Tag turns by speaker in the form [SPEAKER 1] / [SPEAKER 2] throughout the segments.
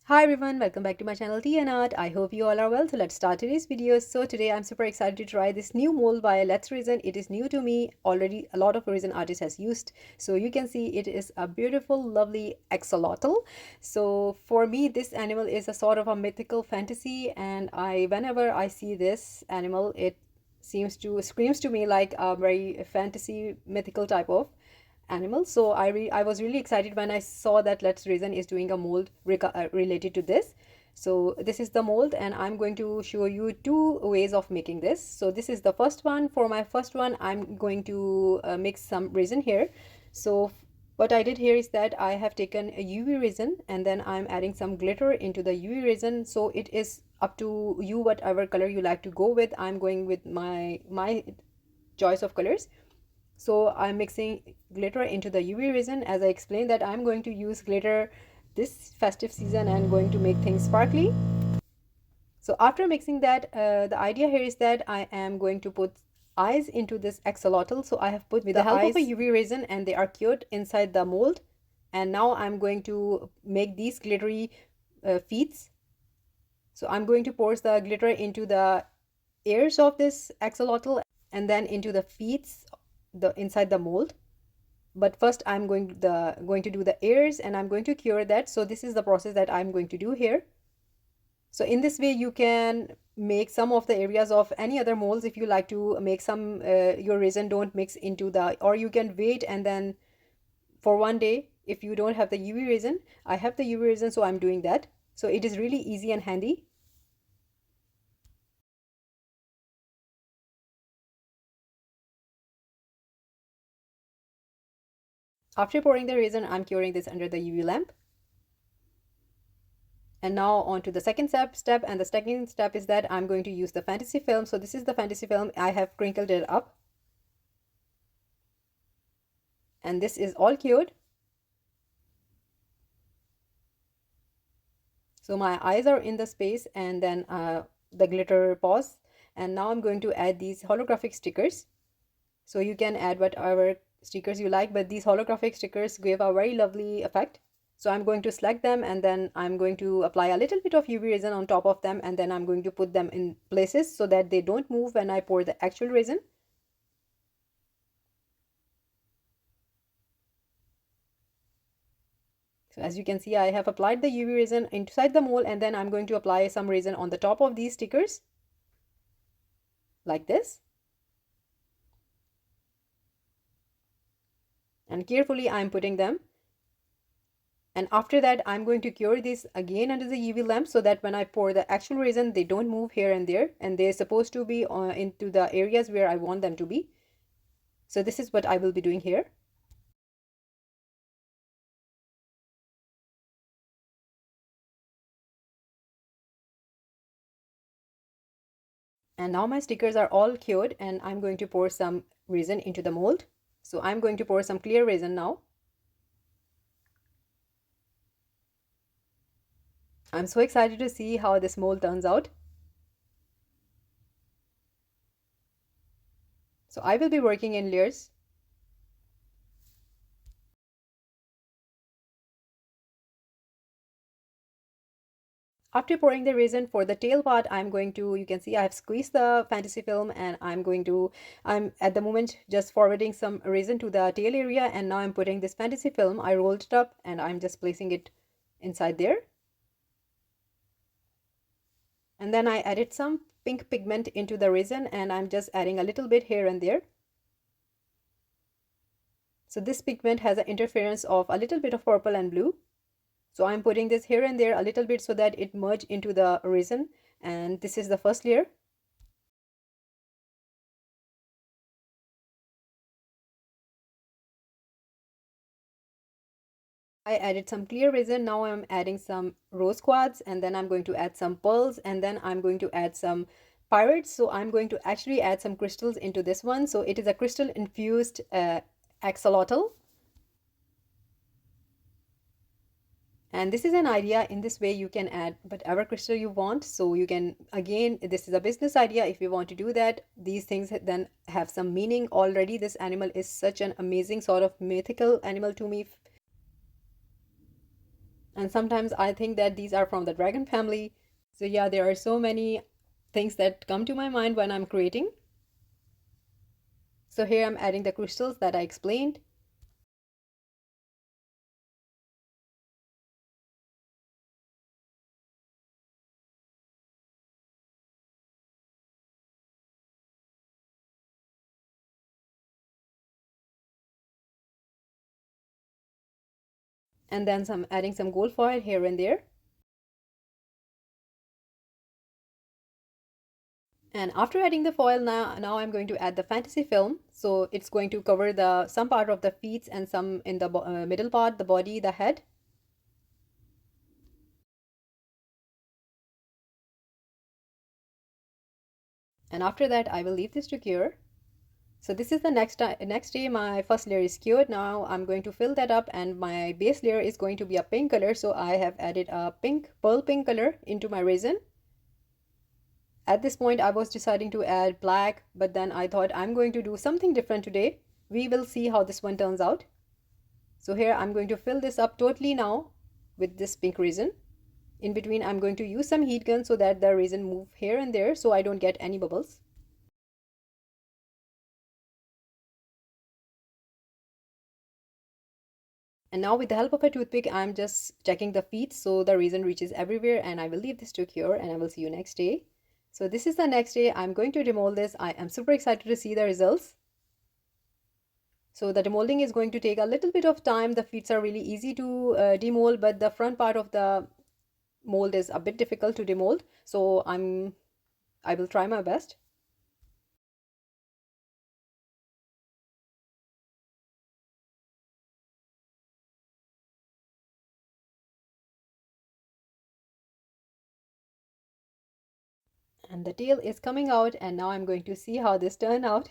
[SPEAKER 1] Hi everyone, welcome back to my channel Tea&Art. I hope you all are well. So let's start today's video. So today I'm super excited to try this new mold by Let's Resin. It is new to me. Already a lot of resin artists has used. So you can see it is a beautiful, lovely axolotl. So for me, this animal is a sort of a mythical fantasy, and whenever I see this animal, it screams to me like a very fantasy mythical type of animal. So I was really excited when I saw that Let's Resin is doing a mold related to this. So this is the mold, and I'm going to show you two ways of making this. So this is the first one. For my first one, I'm going to mix some resin here. So what I did here is that I have taken a UV resin, and then I'm adding some glitter into the UV resin. So it is up to you whatever color you like to go with. I'm going with my choice of colors. So I'm mixing glitter into the UV resin. As I explained that I'm going to use glitter this festive season and going to make things sparkly. So after mixing that, the idea here is that I am going to put eyes into this axolotl. So I have put with the help of a UV resin, and they are cured inside the mold. And now I'm going to make these glittery feet. So I'm going to pour the glitter into the ears of this axolotl and then into the feet inside the mold. But first I'm going to do the ears, and I'm going to cure that. So this is the process that I'm going to do here. So in this way you can make some of the areas of any other molds. If you like to make some your resin don't mix into the, or you can wait and then for one day if you don't have the UV resin. I have the UV resin, so I'm doing that. So it is really easy and handy. After pouring the resin, I'm curing this under the UV lamp. And now on to the second step, and the second step is that I'm going to use the fantasy film. So this is the fantasy film. I have crinkled it up, and this is all cured. So my eyes are in the space, and then the glitter paws. And now I'm going to add these holographic stickers. So you can add whatever stickers you like, but these holographic stickers give a very lovely effect. So I'm going to select them, and then I'm going to apply a little bit of UV resin on top of them, and then I'm going to put them in places so that they don't move when I pour the actual resin. So as you can see, I have applied the UV resin inside the mold, and then I'm going to apply some resin on the top of these stickers like this. And carefully I'm putting them. And after that, I'm going to cure this again under the UV lamp so that when I pour the actual resin, they don't move here and there, and they're supposed to be into the areas where I want them to be. So this is what I will be doing here. And now my stickers are all cured, and I'm going to pour some resin into the mold. So I'm going to pour some clear resin now. I'm so excited to see how this mold turns out. So I will be working in layers. After pouring the resin for the tail part, I'm going to, you can see I have squeezed the fantasy film, and I'm at the moment just forwarding some resin to the tail area, and now I'm putting this fantasy film. I rolled it up and I'm just placing it inside there. And then I added some pink pigment into the resin, and I'm just adding a little bit here and there. So this pigment has an interference of a little bit of purple and blue. So I'm putting this here and there a little bit so that it merge into the resin. And this is the first layer. I added some clear resin. Now I'm adding some rose quartz, and then I'm going to add some pearls, and then I'm going to add some pirates. So I'm going to actually add some crystals into this one. So it is a crystal infused axolotl. And this is an idea. In this way you can add whatever crystal you want. So you can, again, this is a business idea. If you want to do that, these things then have some meaning already. This animal is such an amazing sort of mythical animal to me. And sometimes I think that these are from the dragon family. So yeah, there are so many things that come to my mind when I'm creating. So here I'm adding the crystals that I explained. And then some adding some gold foil here and there. And after adding the foil, now I'm going to add the fantasy film. So it's going to cover the some part of the feet and some in the middle part, the body, the head. And after that, I will leave this to cure. So this is the next day my first layer is cured. Now I'm going to fill that up, and my base layer is going to be a pink color. So I have added a pearl pink color into my resin. At this point I was deciding to add black, but then I thought I'm going to do something different today. We will see how this one turns out. So here I'm going to fill this up totally now with this pink resin. In between I'm going to use some heat gun so that the resin move here and there so I don't get any bubbles. And now with the help of a toothpick, I'm just checking the feet so the resin reaches everywhere, and I will leave this to cure and I will see you next day. So this is the next day. I'm going to demold this. I am super excited to see the results. So the demolding is going to take a little bit of time. The feet are really easy to demold, but the front part of the mold is a bit difficult to demold. So I will try my best. And the tail is coming out, and now I'm going to see how this turned out.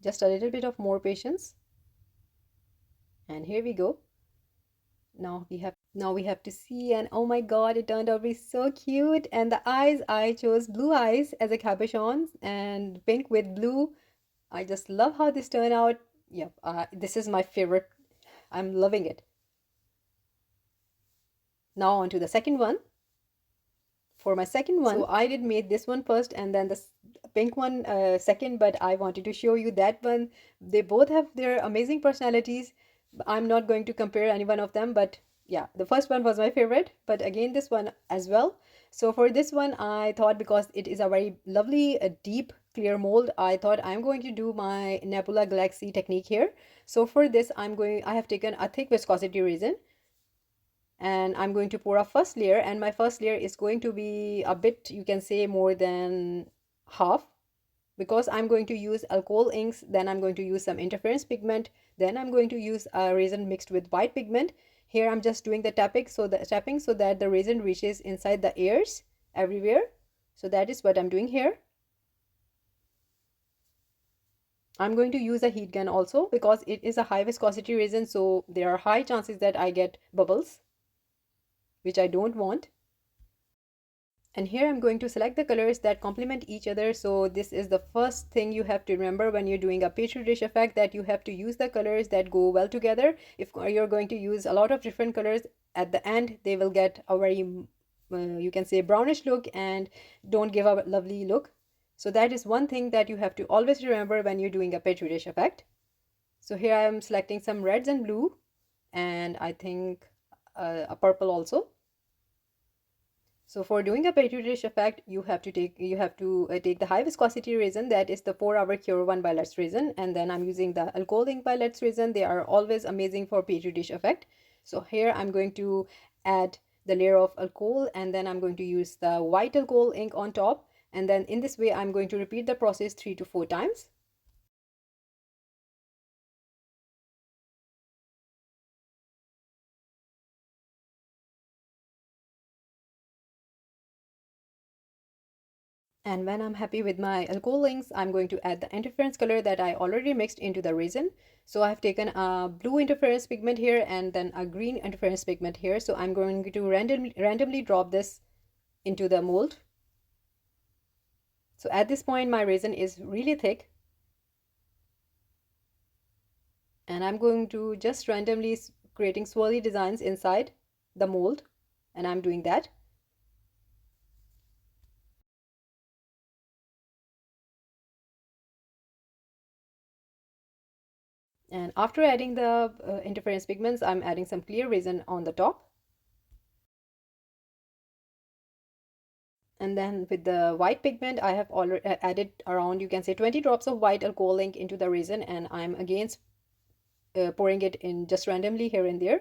[SPEAKER 1] Just a little bit of more patience. And here we go. Now we have to see, and oh my god, it turned out to be so cute. And the eyes, I chose blue eyes as a cabochon and pink with blue. I just love how this turned out. Yep, this is my favorite. I'm loving it. Now on to the second one. For my second one, so I did made this one first and then the pink one second, but I wanted to show you that one. They both have their amazing personalities. I'm not going to compare any one of them, but yeah, the first one was my favorite, but again this one as well. So for this one I thought, because it is a very lovely deep clear mold, I thought I'm going to do my nebula galaxy technique here. So for this I have taken a thick viscosity resin, and I'm going to pour a first layer, and my first layer is going to be a bit, you can say, more than half, because I'm going to use alcohol inks, then I'm going to use some interference pigment, then I'm going to use a resin mixed with white pigment. Here I'm just doing the tapping so that the resin reaches inside the ears everywhere. So that is what I'm doing here. I'm going to use a heat gun also because it is a high viscosity resin, so there are high chances that I get bubbles, which I don't want. And here I'm going to select the colors that complement each other. So this is the first thing you have to remember when you're doing a petri dish effect, that you have to use the colors that go well together. If you're going to use a lot of different colors, at the end they will get a very you can say brownish look and don't give a lovely look. So that is one thing that you have to always remember when you're doing a petri dish effect. So here I am selecting some reds and blue, and I think a purple also. So for doing a petri dish effect, you have to take the high viscosity resin, that is the 4-hour cure 1 by Let's resin, and then I'm using the alcohol ink by Let's resin. They are always amazing for petri dish effect. So here I'm going to add the layer of alcohol, and then I'm going to use the white alcohol ink on top, and then in this way I'm going to repeat the process 3 to 4 times. And when I'm happy with my alcohol inks, I'm going to add the interference color that I already mixed into the resin. So I've taken a blue interference pigment here and then a green interference pigment here. So I'm going to randomly drop this into the mold. So at this point, my resin is really thick. And I'm going to just randomly creating swirly designs inside the mold, and I'm doing that. And after adding the interference pigments, I'm adding some clear resin on the top. And then with the white pigment, I have already added around, you can say, 20 drops of white alcohol ink into the resin, and I'm again pouring it in just randomly here and there,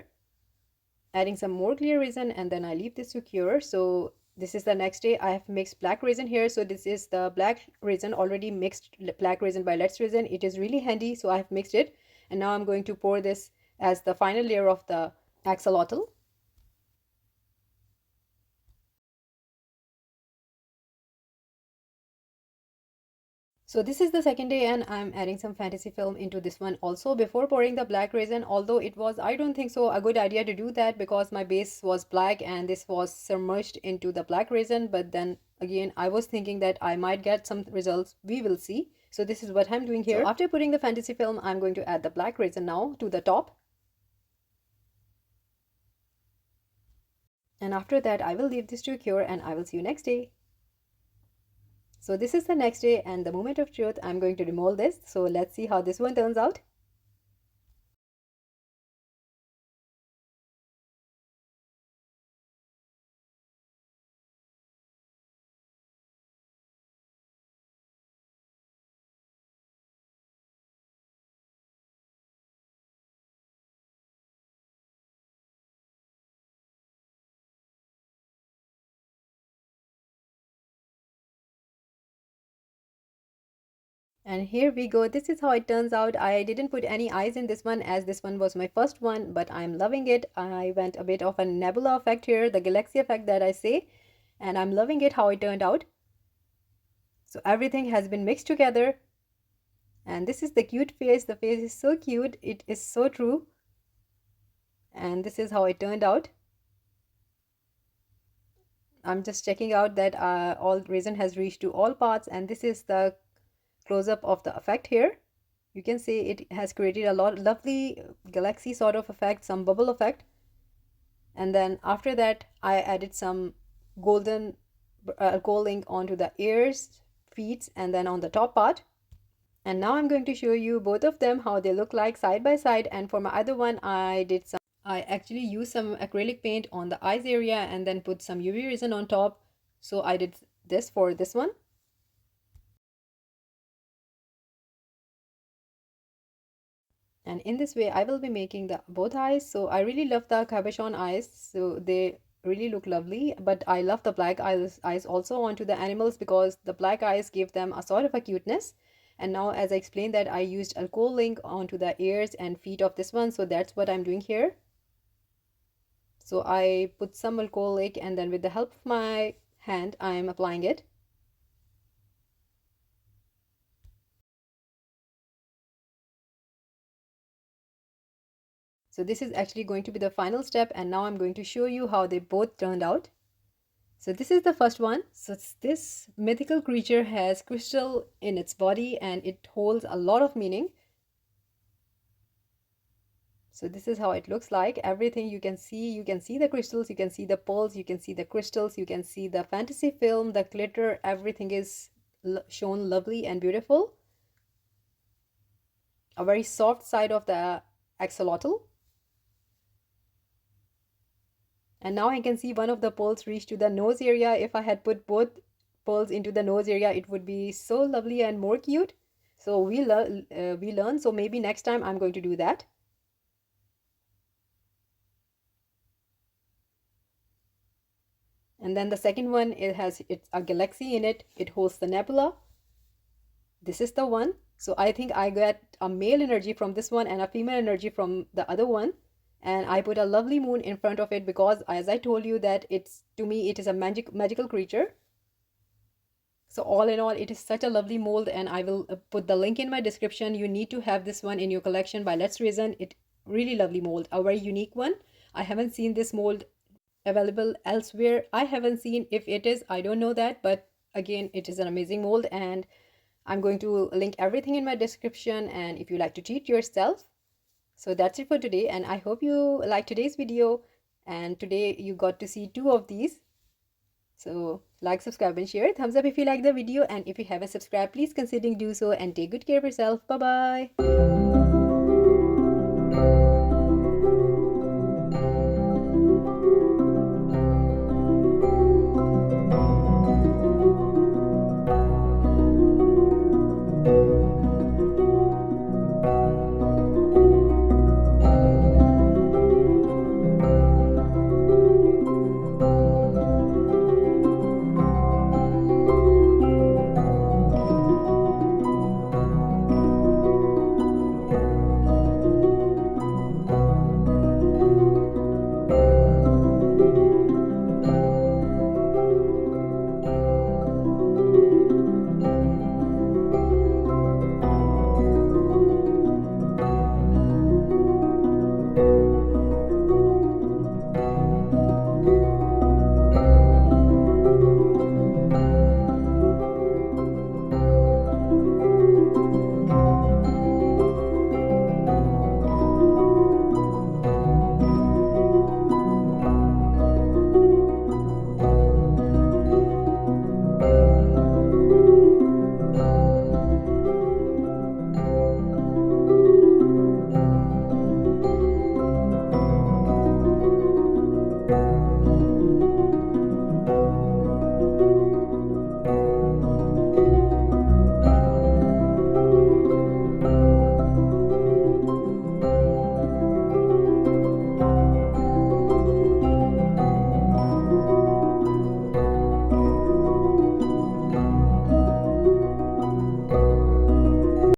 [SPEAKER 1] adding some more clear resin, and then I leave this to cure. So this is the next day. I have mixed black resin here. So this is the black resin, already mixed black resin by Let's Resin. It is really handy, so I have mixed it, and now I'm going to pour this as the final layer of the axolotl. So this is the second day, and I'm adding some fantasy film into this one also before pouring the black resin, although it was, I don't think so, a good idea to do that because my base was black and this was submerged into the black resin. But then again, I was thinking that I might get some results. We will see. So this is what I'm doing here. So after putting the fantasy film, I'm going to add the black resin now to the top. And after that, I will leave this to cure, and I will see you next day. So this is the next day, and the moment of truth, I'm going to demold this. So let's see how this one turns out. And here we go. This is how it turns out. I didn't put any eyes in this one as this one was my first one, but I'm loving it. I went a bit of a nebula effect here, the galaxy effect that I say, and I'm loving it how it turned out. So everything has been mixed together, and this is the cute face. The face is so cute. It is so true. And this is how it turned out. I'm just checking out that all resin has reached to all parts, and this is the close-up of the effect here. You can see it has created a lot lovely galaxy sort of effect, some bubble effect. And then after that, I added some golden gold ink onto the ears, feet, and then on the top part. And now I'm going to show you both of them how they look like side by side. And for my other one, I actually used some acrylic paint on the eyes area and then put some UV resin on top. So I did this for this one. And in this way, I will be making the both eyes. So I really love the cabochon eyes. So they really look lovely. But I love the black eyes also onto the animals because the black eyes give them a sort of a cuteness. And now, as I explained that I used alcohol ink onto the ears and feet of this one. So that's what I'm doing here. So I put some alcohol ink, and then with the help of my hand, I'm applying it. So this is actually going to be the final step, and now I'm going to show you how they both turned out. So this is the first one. So this mythical creature has crystal in its body and it holds a lot of meaning. So this is how it looks like. Everything you can see the crystals, you can see the pearls, you can see the crystals, you can see the fantasy film, the glitter, everything is shown lovely and beautiful. A very soft side of the axolotl. And now I can see one of the pearls reach to the nose area. If I had put both pearls into the nose area, it would be so lovely and more cute. So we learn. So maybe next time I'm going to do that. And then the second one, it's a galaxy in it. It holds the nebula. This is the one. So I think I get a male energy from this one and a female energy from the other one. And I put a lovely moon in front of it because, as I told you, that to me it is a magical creature. So all in all, it is such a lovely mold, and I will put the link in my description. You need to have this one in your collection by Let's Resin. It really lovely mold, a very unique one. I haven't seen this mold available elsewhere. I haven't seen, if it is, I don't know that, but again, it is an amazing mold, and I'm going to link everything in my description. And if you like to treat yourself, So that's it for today, and I hope you like today's video. And today you got to see two of these. So like, subscribe, and share. Thumbs up if you like the video, and if you haven't subscribed, please consider do so, and take good care of yourself. Bye bye.